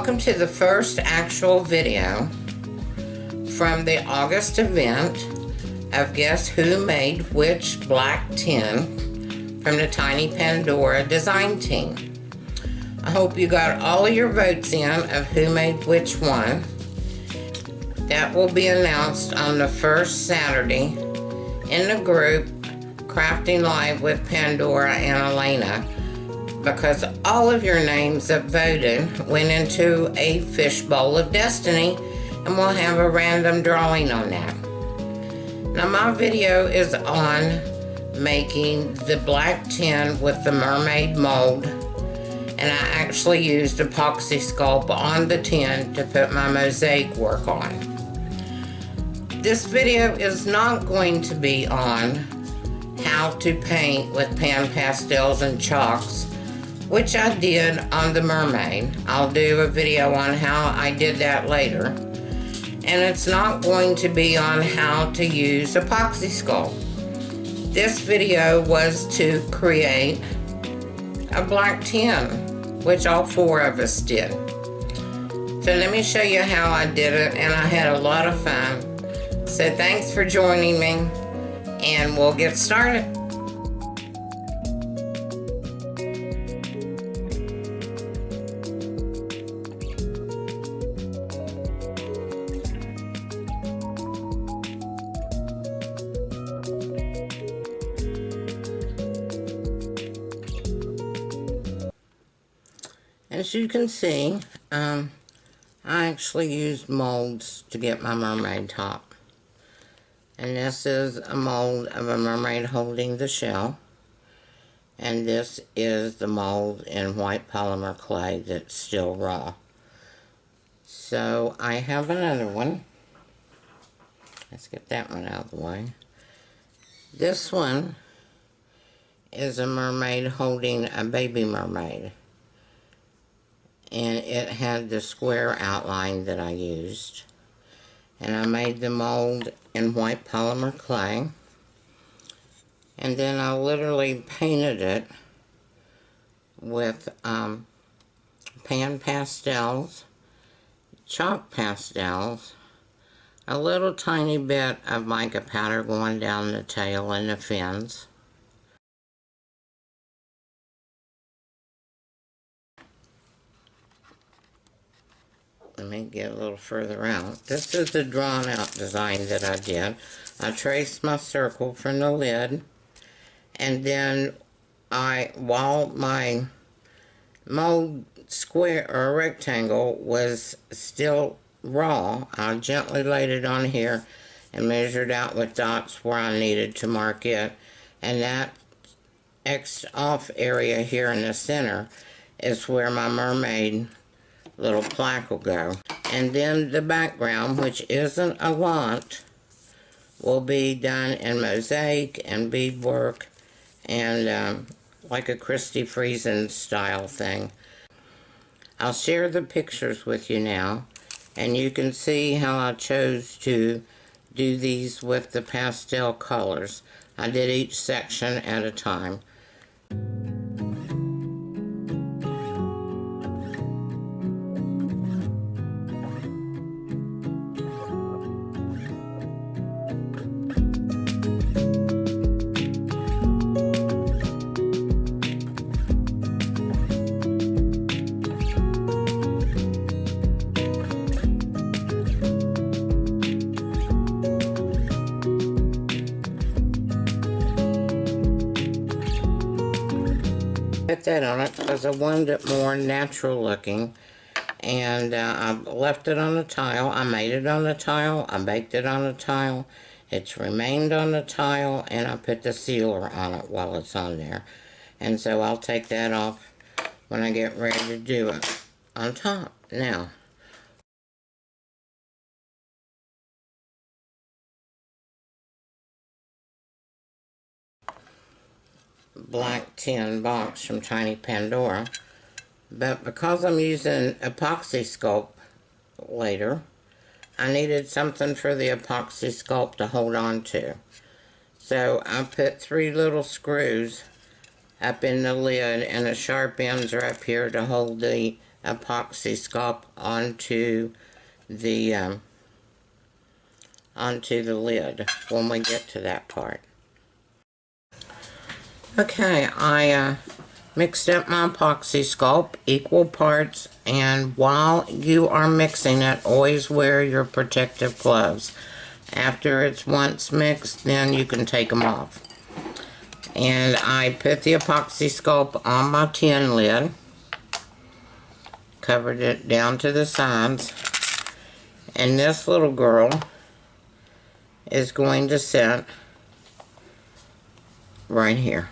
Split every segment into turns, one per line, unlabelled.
Welcome to the first actual video from the August event of Guess Who Made Which Black Tin from the Tiny Pandora design team. I hope you got all of your votes in of who made which one. That will be announced on the first Saturday in the group Crafting Live with Pandora and Elena, because all of your names that voted went into a fishbowl of destiny, and we'll have a random drawing on that. Now my video is on making the black tin with the mermaid mold, and I actually used epoxy sculpt on the tin to put my mosaic work on. This video is not going to be on how to paint with pan pastels and chalks, which I did on the Mermaid. I'll do a video on how I did that later. And it's not going to be on how to use epoxy sculpt. This video was to create a black tin, which all four of us did. So let me show you how I did it, and I had a lot of fun. So thanks for joining me, and we'll get started. As you can see, I actually used molds to get my mermaid top. And this is a mold of a mermaid holding the shell. And this is the mold in white polymer clay that's still raw. So I have another one. Let's get that one out of the way. This one is a mermaid holding a baby mermaid. And it had the square outline that I used. And I made the mold in white polymer clay. And then I literally painted it with pan pastels, chalk pastels, a little tiny bit of mica powder going down the tail and the fins. Let me get a little further out. This is the drawn out design that I did. I traced my circle from the lid, and then while my mold square or rectangle was still raw, I gently laid it on here and measured out with dots where I needed to mark it. And that X'd off area here in the center is where my mermaid little plaque will go. And then the background, which isn't a lot, will be done in mosaic and beadwork and like a Christy Friesen style thing. I'll share the pictures with you now, and you can see how I chose to do these with the pastel colors. I did each section at a time. Put that on it because I wanted it more natural looking, and I left it on the tile. I made it on the tile, I baked it on the tile, it's remained on the tile, and I put the sealer on it while it's on there. And so I'll take that off when I get ready to do it on top. Now, black tin box from Tiny Pandora, but because I'm using epoxy sculpt later, I needed something for the epoxy sculpt to hold on to. So I put 3 little screws up in the lid, and the sharp ends are up here to hold the epoxy sculpt onto the lid when we get to that part. Okay, I mixed up my epoxy sculpt equal parts, and while you are mixing it, always wear your protective gloves. After it's once mixed, then you can take them off. And I put the epoxy sculpt on my tin lid, covered it down to the sides, and this little girl is going to sit right here.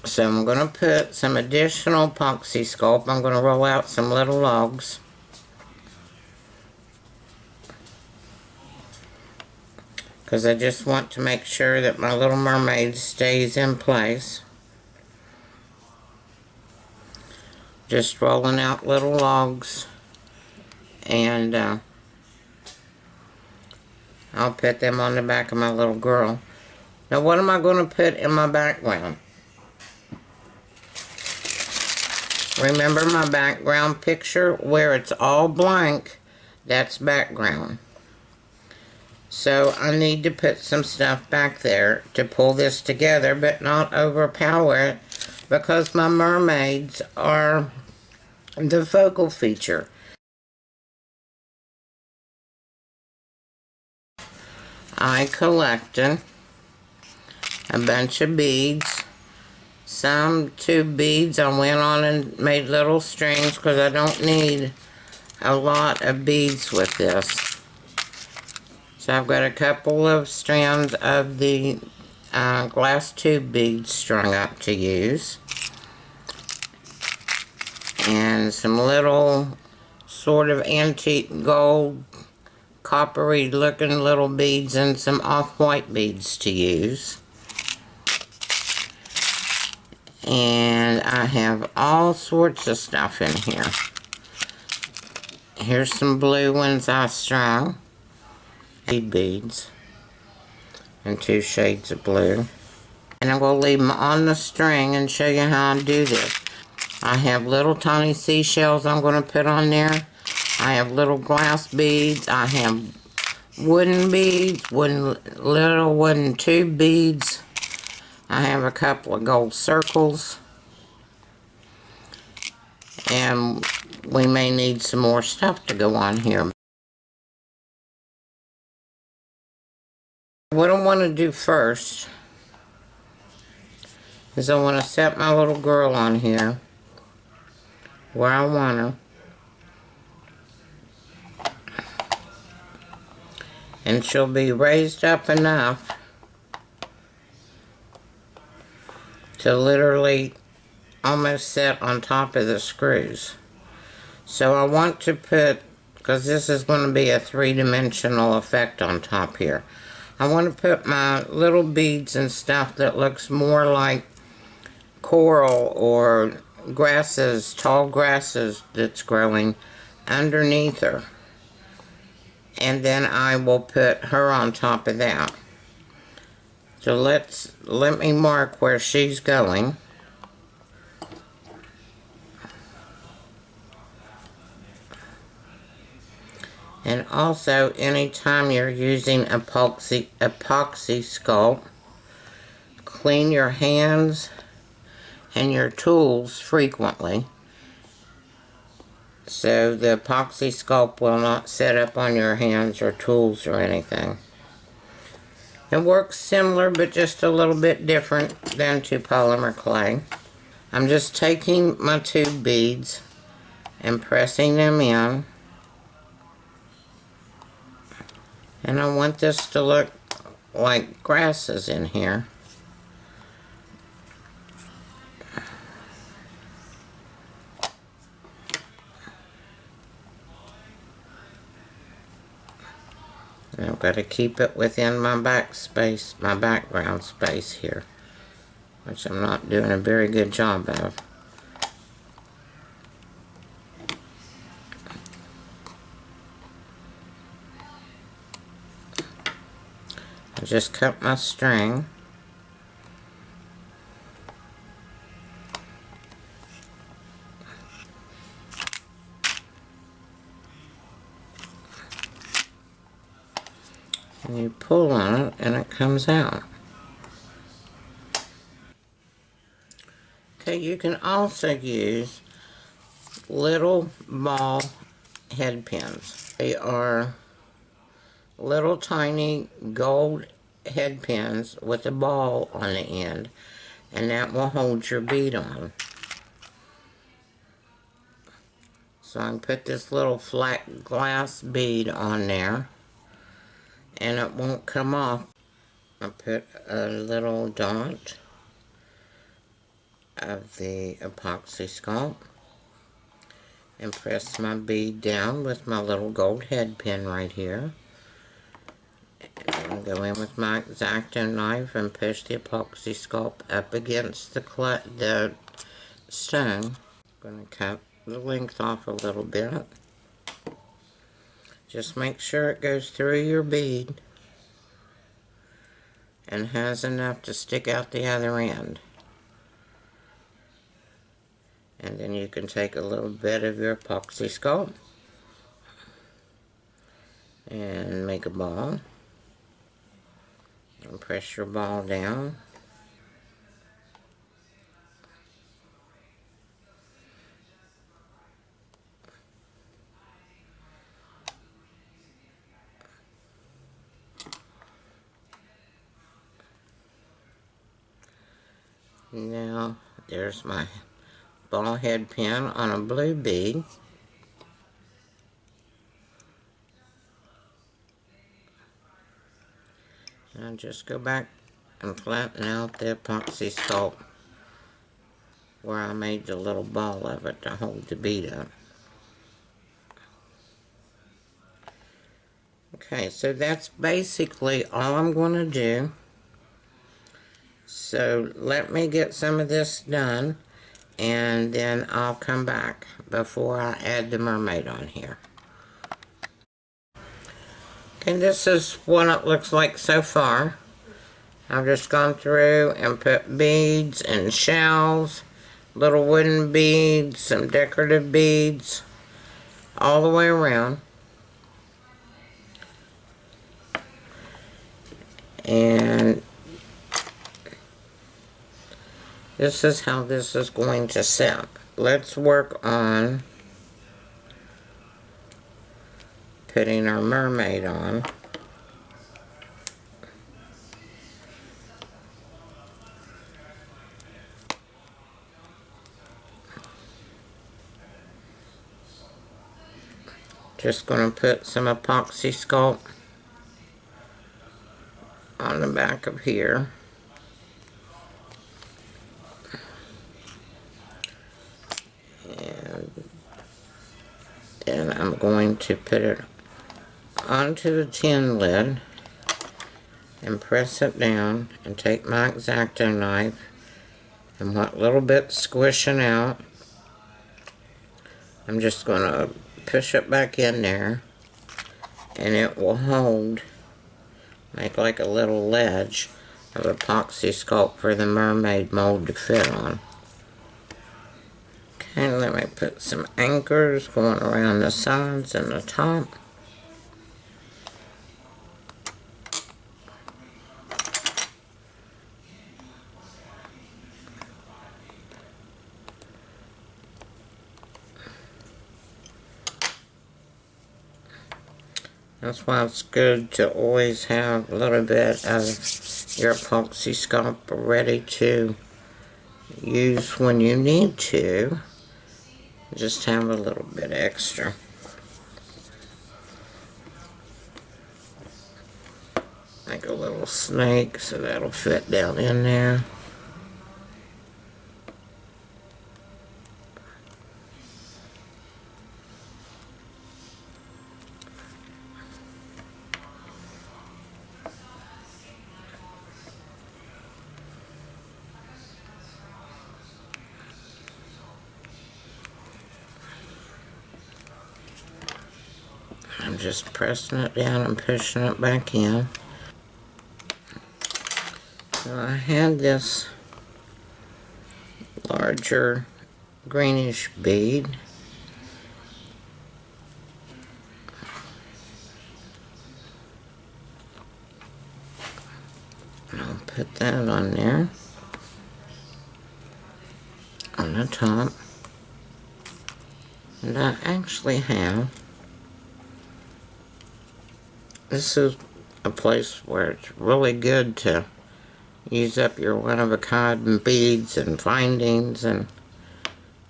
So I'm going to put some additional epoxy sculpt. I'm going to roll out some little logs. Because I just want to make sure that my little mermaid stays in place. Just rolling out little logs. And I'll put them on the back of my little girl. Now what am I going to put in my background? Remember my background picture where it's all blank? That's background. So I need to put some stuff back there to pull this together, but not overpower it, because my mermaids are the focal feature. I collected a bunch of beads. Some 2 beads I went on and made little strings because I don't need a lot of beads with this. So I've got a couple of strands of the glass tube beads strung up to use. And some little sort of antique gold, coppery looking little beads and some off-white beads to use. And I have all sorts of stuff in here. Here's some blue ones I strung. Beads and 2 shades of blue. And I'm going to leave them on the string and show you how I do this. I have little tiny seashells I'm going to put on there. I have little glass beads. I have wooden beads, little wooden tube beads. I have a couple of gold circles. And we may need some more stuff to go on here. What I want to do first is I want to set my little girl on here where I want her. And she'll be raised up enough to literally almost sit on top of the screws. So I want to put, because this is going to be a 3-dimensional effect on top here, I want to put my little beads and stuff that looks more like coral or grasses, tall grasses that's growing underneath her. And then I will put her on top of that. So let me mark where she's going. And also, anytime you're using epoxy sculpt, clean your hands and your tools frequently, so the epoxy sculpt will not set up on your hands or tools or anything. It works similar, but just a little bit different than to polymer clay. I'm just taking my tube beads and pressing them in. And I want this to look like grasses in here. And I've got to keep it within my background space here, which I'm not doing a very good job of. I just cut my string. And you pull on it and it comes out. Okay, you can also use little ball head pins. They are little tiny gold head pins with a ball on the end, and that will hold your bead on. So I can put this little flat glass bead on there and it won't come off. I put a little dot of the epoxy sculpt and press my bead down with my little gold head pin right here. I'm going to go in with my X-Acto knife and push the epoxy sculpt up against the stone. I'm going to cut the length off a little bit. Just make sure it goes through your bead and has enough to stick out the other end. And then you can take a little bit of your epoxy sculpt and make a ball. And press your ball down. Now, there's my ball head pin on a blue bead. And just go back and flatten out the epoxy sculpt where I made the little ball of it to hold the bead up. Okay, so that's basically all I'm going to do. So let me get some of this done, and then I'll come back before I add the mermaid on here. Okay, this is what it looks like so far. I've just gone through and put beads and shells, little wooden beads, some decorative beads, all the way around. And this is how this is going to sit. Let's work on putting our mermaid on. Just going to put some epoxy sculpt on the back of here. And then I'm going to put it onto the tin lid and press it down and take my X-Acto knife and what little bit squishing out, I'm just going to push it back in there and it will hold, make like a little ledge of epoxy sculpt for the mermaid mold to fit on. Okay, let me put some anchors going around the sides and the top. That's why it's good to always have a little bit of your epoxy sculpt ready to use when you need to. Just have a little bit extra. Like a little snake, so that'll fit down in there. I'm just pressing it down and pushing it back in. So I had this larger greenish bead. put that on there, on the top. And I actually have, this is a place where it's really good to use up your one-of-a-kind beads and findings and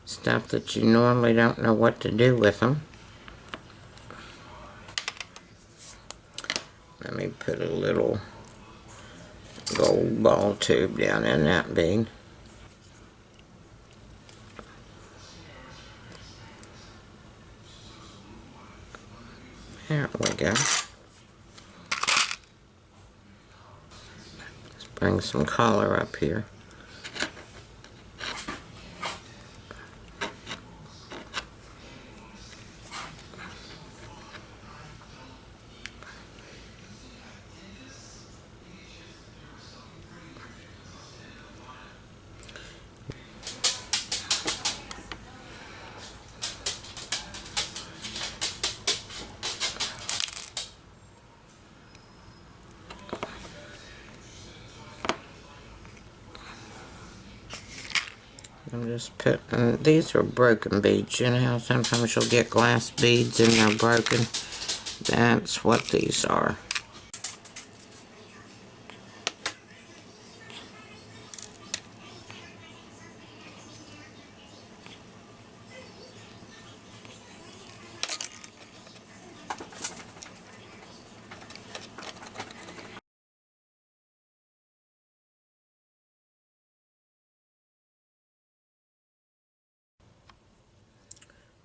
stuff that you normally don't know what to do with them. Let me put a little gold ball tube down in that bead. There we go. Let's bring some color up here. I'm just putting, these are broken beads. You know how sometimes you'll get glass beads and they're broken? That's what these are.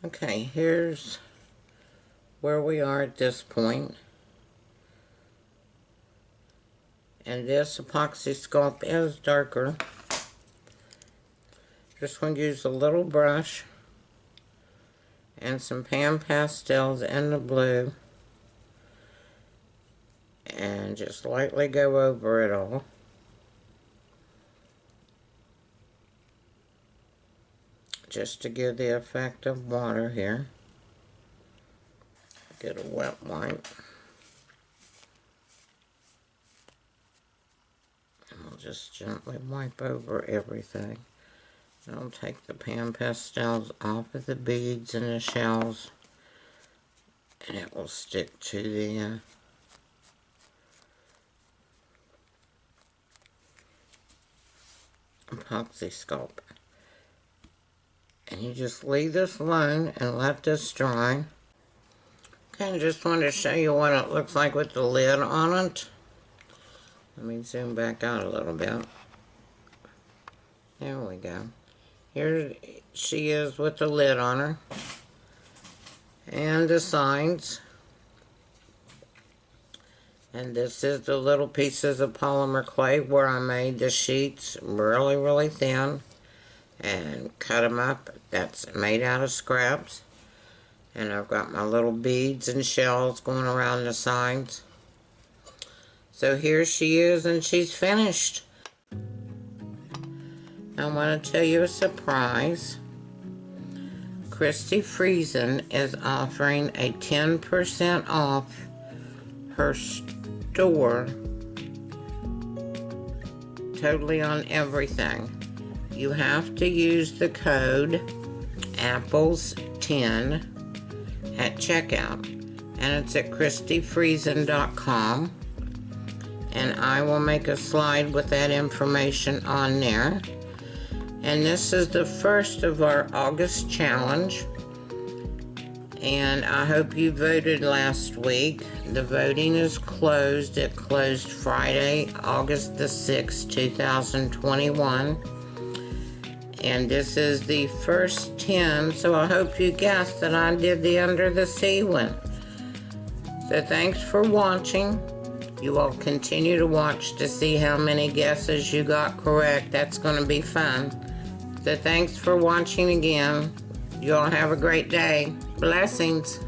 Okay, here's where we are at this point. And this epoxy sculpt is darker. Just going to use a little brush and some pan pastels in the blue and just lightly go over it all. Just to give the effect of water here. Get a wet wipe. And we'll just gently wipe over everything. I'll take the pan pastels off of the beads and the shells, and it will stick to the epoxy sculpt. And you just leave this alone and let this dry. Okay, I just wanted to show you what it looks like with the lid on it. Let me zoom back out a little bit. There we go. Here she is with the lid on her. And the sides. And this is the little pieces of polymer clay where I made the sheets really, really thin and cut them up. That's made out of scraps. And I've got my little beads and shells going around the sides. So here she is, and she's finished. I want to tell you a surprise. Christy Friesen is offering a 10% off her store, totally on everything. You have to use the code APPLES10 at checkout, and it's at christyfriesen.com, and I will make a slide with that information on there. And this is the first of our August challenge, and I hope you voted last week. The voting is closed. It closed Friday, August the 6th, 2021. And this is the first 10, so I hope you guessed that I did the Under the Sea one. So thanks for watching. You all continue to watch to see how many guesses you got correct. That's going to be fun. So thanks for watching again. You all have a great day. Blessings.